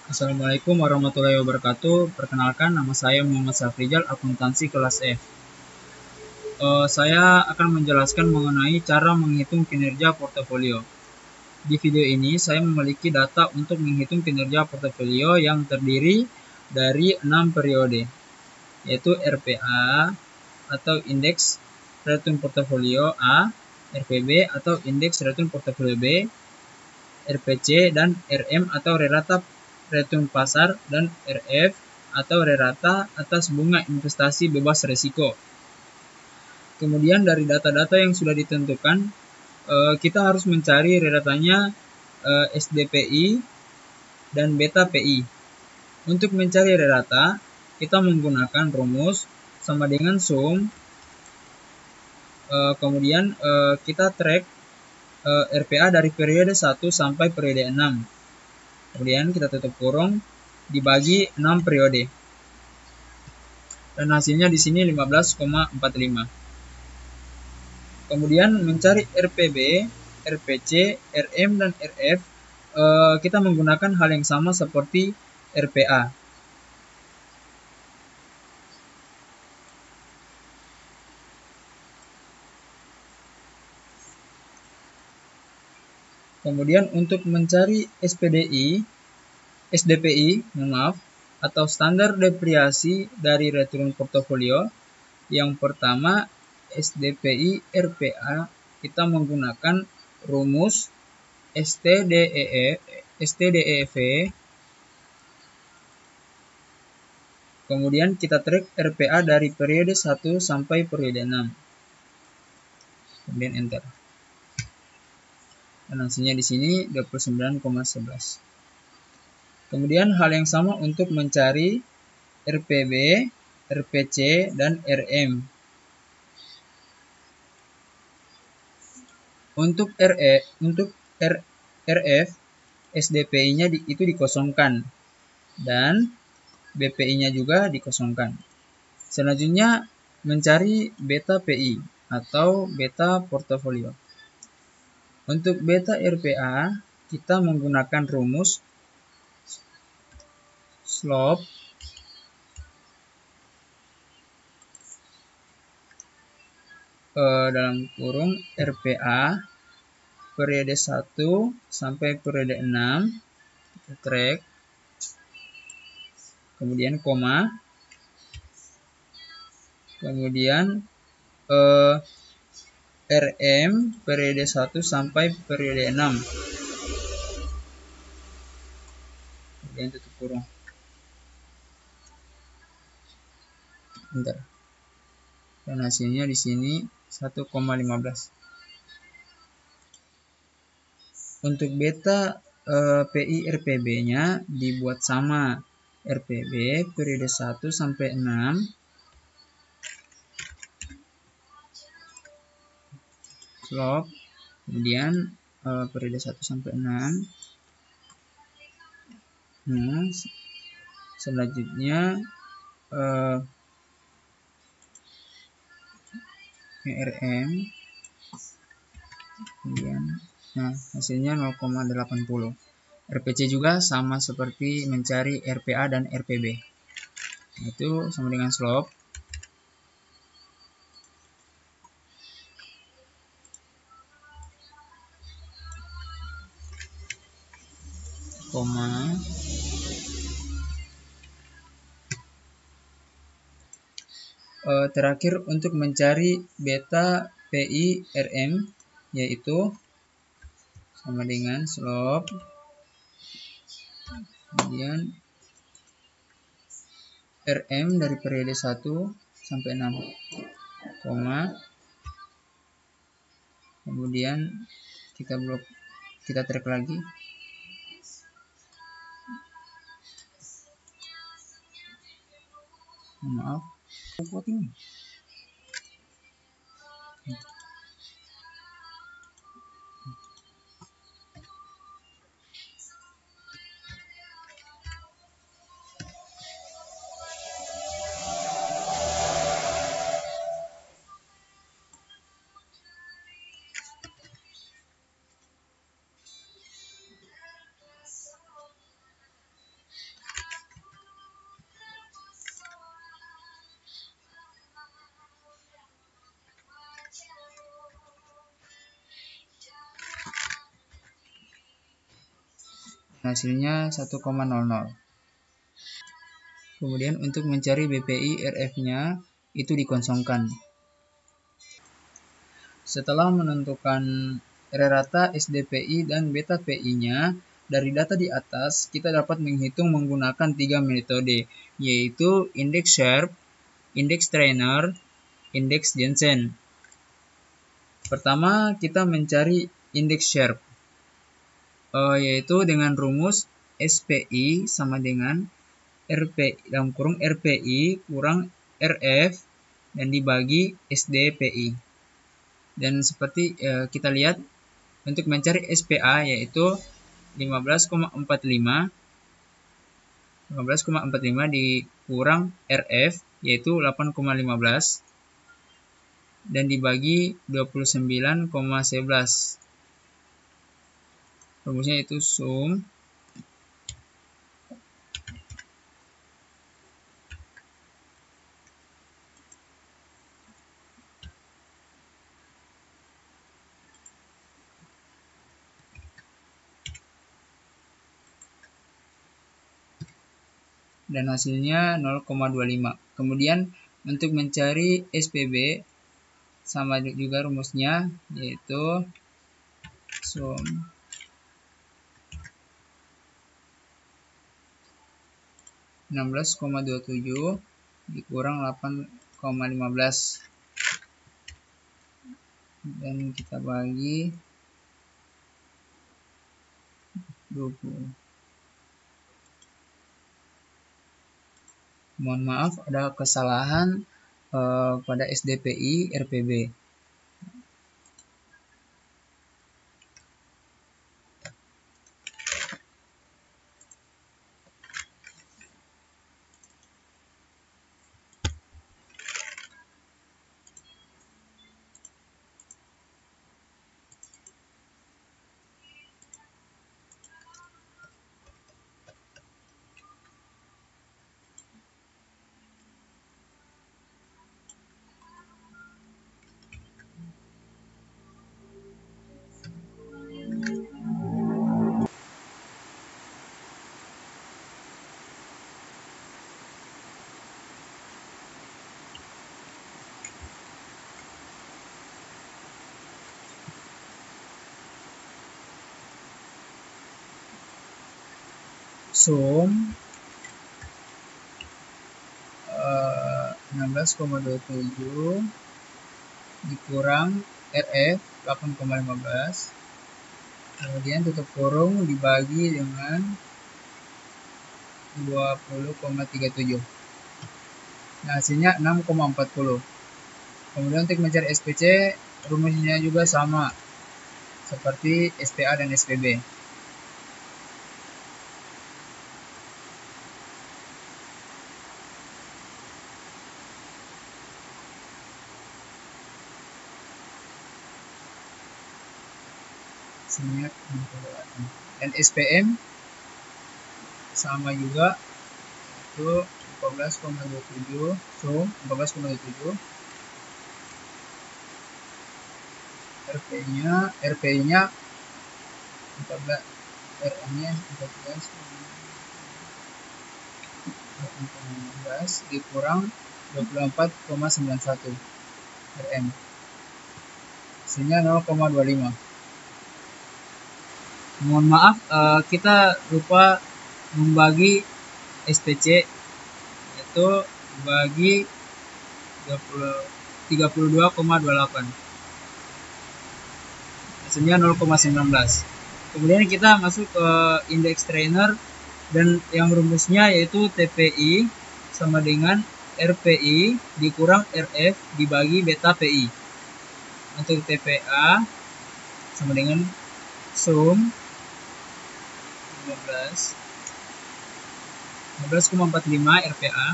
Assalamualaikum warahmatullahi wabarakatuh. Perkenalkan, nama saya Muhammad Safrijal, akuntansi kelas F. Saya akan menjelaskan mengenai cara menghitung kinerja portofolio. Di video ini, saya memiliki data untuk menghitung kinerja portofolio yang terdiri dari 6 periode, yaitu RPA atau Indeks Return Portofolio A, RPB atau Indeks Return Portofolio B, RPC, dan RM atau Rata Return Pasar, dan RF atau rata atas bunga investasi bebas risiko. Kemudian dari data-data yang sudah ditentukan, kita harus mencari ratanya SDPI dan beta PI. Untuk mencari rata, kita menggunakan rumus sama dengan sum. Kemudian kita track RPA dari periode 1 sampai periode 6. Kemudian kita tutup kurung, dibagi 6 periode. Dan hasilnya di sini 15,45. Kemudian mencari RPB, RPC, RM, dan RF, kita menggunakan hal yang sama seperti RPA. Kemudian untuk mencari SDPI, atau standar depresiasi dari return portofolio, yang pertama SDPI RPA, kita menggunakan rumus STDEV. Kemudian kita track RPA dari periode 1 sampai periode 6. Kemudian enter. Dan hasilnya di sini 29,11. Kemudian hal yang sama untuk mencari RPB, RPC, dan RM. Untuk RF, SDPI-nya itu dikosongkan dan BPI-nya juga dikosongkan. Selanjutnya mencari beta PI atau beta portofolio. Untuk beta RPA, kita menggunakan rumus slope dalam kurung RPA periode 1 sampai periode 6, kita track, kemudian koma, kemudian RM periode 1 sampai periode 6, kemudian tutup kurung. Bentar. Dan hasilnya di sini 1,15. Untuk beta PI RPB-nya dibuat sama. RPB periode 1 sampai 6, slope, kemudian periode 1 sampai 6. Nah, selanjutnya RM, kemudian hasilnya 0,80. RPC juga sama seperti mencari RPA dan RPB, itu sama dengan slope, koma, terakhir untuk mencari beta PI RM, yaitu sama dengan slope, kemudian RM dari periode 1 sampai 6, koma, kemudian kita track lagi, maaf, ini. hasilnya 1,00. Kemudian untuk mencari BPI RF-nya itu dikosongkan. Setelah menentukan R rata, SDPI, dan beta PI-nya, dari data di atas kita dapat menghitung menggunakan 3 metode, yaitu indeks Sharp, indeks Trainer, indeks Jensen. Pertama, kita mencari indeks Sharp, yaitu dengan rumus SPI sama dengan RPI kurang RF dan dibagi SDPI. Dan seperti kita lihat, untuk mencari SPA yaitu 15,45 dikurang RF yaitu 8,15 dan dibagi 29,11. Rumusnya itu sum dan hasilnya 0,25. Kemudian untuk mencari SPB sama juga rumusnya, yaitu sum 16,27 dikurang 8,15 dan kita bagi 20. Mohon maaf ada kesalahan pada SDPI RPB. Sum 16,27 dikurang RF 8,15 kemudian tutup kurung dibagi dengan 20,37. Nah, hasilnya 6,40. Kemudian untuk mencari SPC rumusnya juga sama seperti SPA dan SPB. Dan SPM sama juga itu 14,27 sum 14,27 RPI-nya 14 RM-nya 14 dikurang 24,91 RM hasilnya 0,25. Mohon maaf, kita lupa membagi SPC, yaitu bagi 32,28. Hasilnya 0,19. Kemudian kita masuk ke indeks trainer dan yang rumusnya yaitu TPI sama dengan RPI dikurang RF dibagi beta PI. Untuk TPA sama dengan sum 15,45 RPA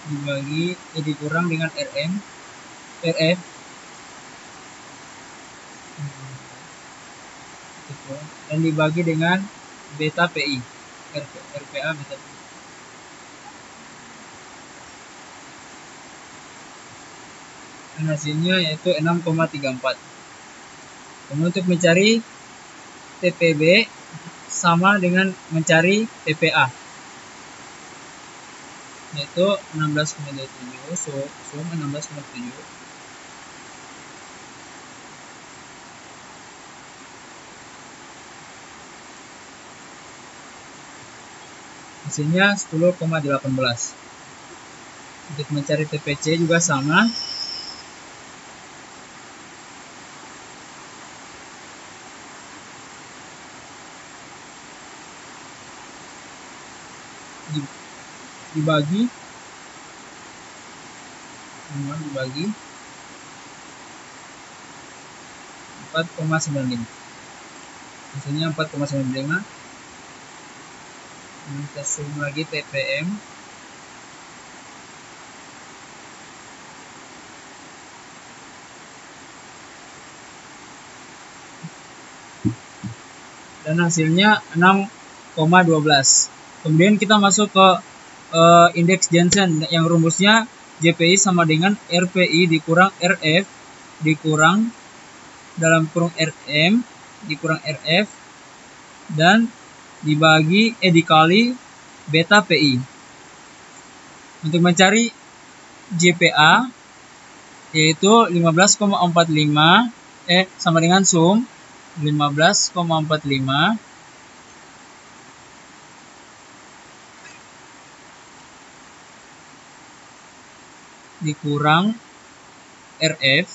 dibagi dikurang dengan RF dan dibagi dengan beta PI RPA beta PI. Dan hasilnya yaitu 6,34. Kemudian untuk mencari TPB sama dengan mencari TPA, yaitu 16,27 sum 16,7 hasilnya 10,18. Untuk mencari TPC juga sama, dibagi 4,95, hasilnya 4,95. Kita sum lagi TPM, dan hasilnya 6,12. Kemudian kita masuk ke indeks Jensen yang rumusnya JPI sama dengan RPI dikurang RF dikurang dalam kurung RM dikurang RF dan dikali beta PI. Untuk mencari JPA yaitu 15,45 sama dengan sum 15,45 dikurang RF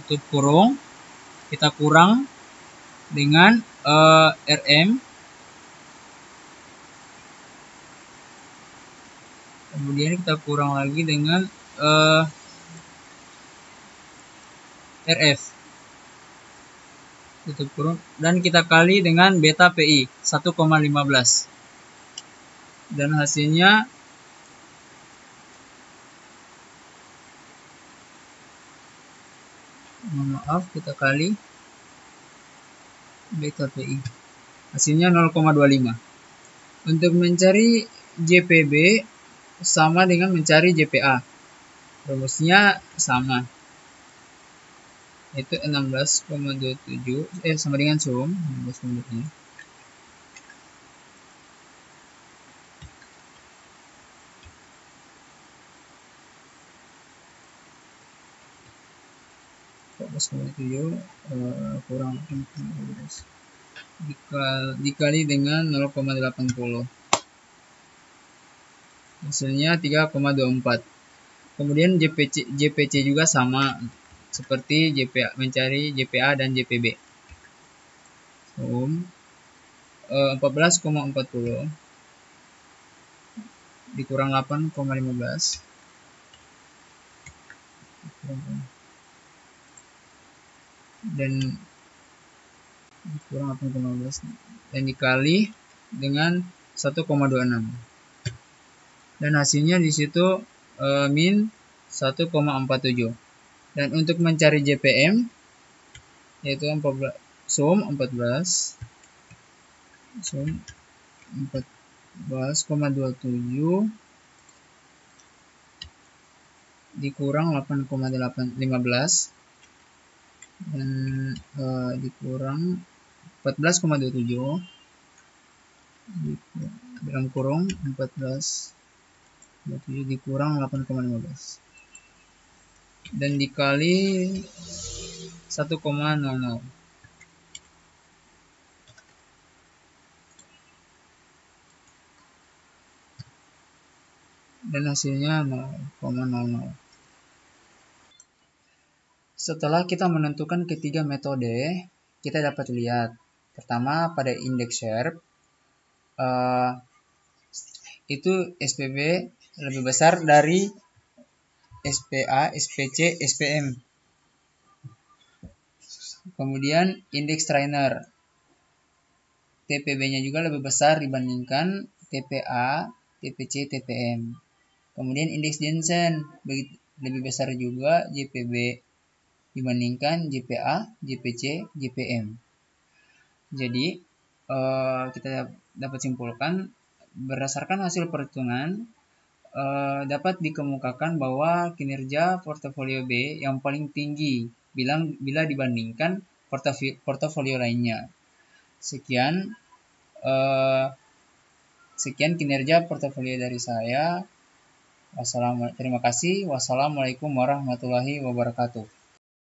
tutup kurung, kita kurang dengan RM, kemudian kita kurang lagi dengan RF tutup kurung, dan kita kali dengan beta PI 1,15, dan hasilnya kita kali beta PI hasilnya 0,25. Untuk mencari JPB sama dengan mencari JPA, rumusnya sama, yaitu 16,27 sama dengan sum 16,27 kurang 15 dikali dengan 0,80, hasilnya 3,24. Kemudian JPC juga sama seperti JPA, mencari JPA dan JPB. Sum 14,40 dikurang 8,15 dan dikurang 8,15 dan dikali dengan 1,26, dan hasilnya di situ min 1,47. Dan untuk mencari JPM yaitu 14 sum 14,27 dikurang 8,15 dan dikurang 14,27 dalam kurung 14,27 dikurang 8,15 dan dikali 1,00, dan hasilnya 0,00. Setelah kita menentukan ketiga metode, kita dapat lihat pertama pada indeks Sharpe itu SPB lebih besar dari SPA, SPC, SPM. Kemudian indeks Trainer TPB-nya juga lebih besar dibandingkan TPA, TPC, TPM. Kemudian indeks Jensen lebih besar juga JPB dibandingkan JPA, JPC, JPM. Jadi kita dapat simpulkan berdasarkan hasil perhitungan dapat dikemukakan bahwa kinerja portofolio B yang paling tinggi bila dibandingkan portofolio lainnya. Sekian kinerja portofolio dari saya. Terima kasih. Wassalamualaikum warahmatullahi wabarakatuh.